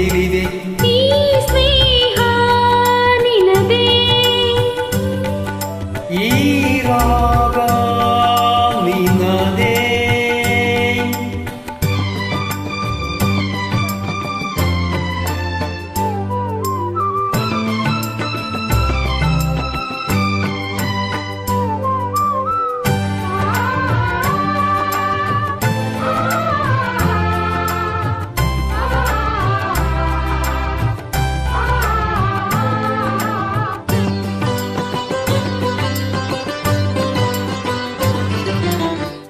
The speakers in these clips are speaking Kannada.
ತೇಲಿದೆ. ಈ ಸ್ನೇಹ ನಿನದೇ, ಈ ರಾಗ ನಿನದೇ.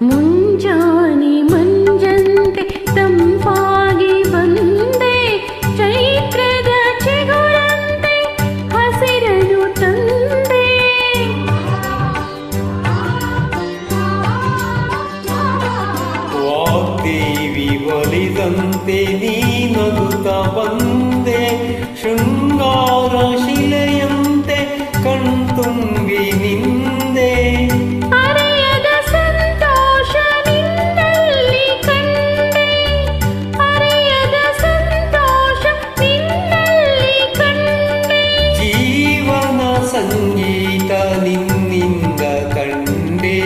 ಮುಂಜಾನೆ ಮಂಜಂತೆ ತಂಪಾಗಿ ಬಂದೆ, ಚೈತ್ರದ ಚಿಗುರಂತೆ ಹಸಿರನು ತಂದೆ. ವಾಗ್ದೇವಿ ಒಲಿದಂತೆ ನೀನಗುತ್ತ ಬಂದೆ, ಶೃಂಗಾರ ಶಿಲೆಯಂತೆ ಕಣ್ತುಂಬಿ ನಿಂದೆ. ಅರೆಯದ ಸಂತೋಷ ನಿನ್ನಲ್ಲಿ ಕಂಡೆ, ಅರೆಯದ ಸಂತೋಷ ನಿನ್ನಲ್ಲಿ ಕಂಡೆ. ಜೀವನ ಸಂಗೀತ ನಿನ್ನಿಂದ ಕಂಡೆ.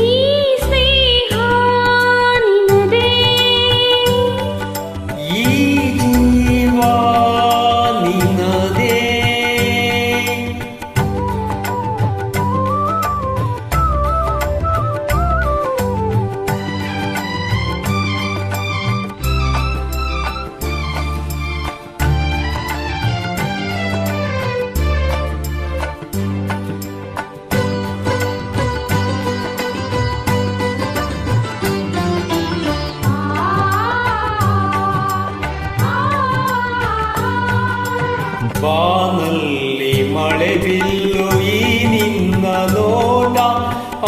ಈ ಸ್ನೇಹ ನಿನದೇ, ಈ ಜೀವ ನಿನದೇ. ಬಾನಲ್ಲಿ ಮಳೆ ಬಿಲ್ಲು ಈ ನಿನ್ನ ನೋಟ,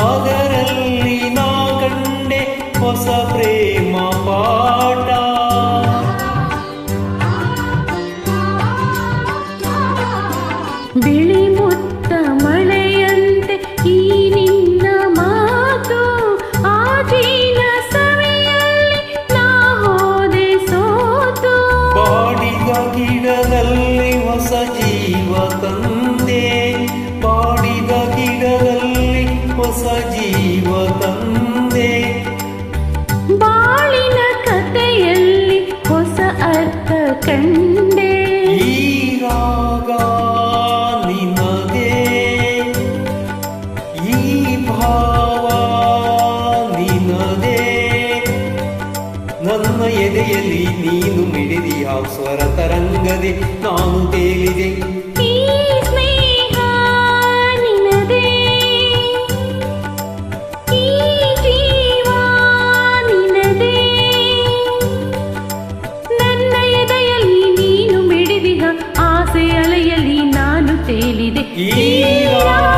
ಅದರಲ್ಲಿ ನಾ ಕಂಡೆ ಹೊಸ ಪ್ರೇಮ ಪಾಠ. ಬಿಳಿ ಮುತ್ತ ಮಳೆಯಂತೆ ಈ ನಿನ್ನ ಮಾತು, ಆಜಿನ ಸವಿಯಲ್ಲಿ ನಾ ಹೋದೆ ಸೋತು. ಬಾಡಿದ ಗಿಡದಲ್ಲಿ ಹೊಸ ಜೀವ ತಂದೆ, ಬಾಡಿದ ಗಿಡದಲ್ಲಿ ಹೊಸ ಜೀವ ತಂದೆ. ಬಾಳಿನ ಕಥೆಯಲ್ಲಿ ಹೊಸ ಅರ್ಥ ಕಂಡೆ. ಈ ರಾಗ ನಿನದೇ, ಈ ಭಾವ ನಿನದೇ. ನನ್ನ ಎದೆಯಲ್ಲಿ ನೀನು ಮಿಡಿದಿಯ ಸ್ವರ ತರಂಗದೆ ನಾನು ತೇಲಿದೆ. ಈ ಸ್ನೇಹ ನಿನದೇ, ಈ ಜೀವ ನಿನದೇ. ನನ್ನ ಎದೆಯಲ್ಲಿ ನೀನು ಮಿಡಿದಿಹ ಆಸೆ ಅಲೆಯಲ್ಲಿ ನಾನು ತೇಲಿದೆ. ಈ ರಾಗ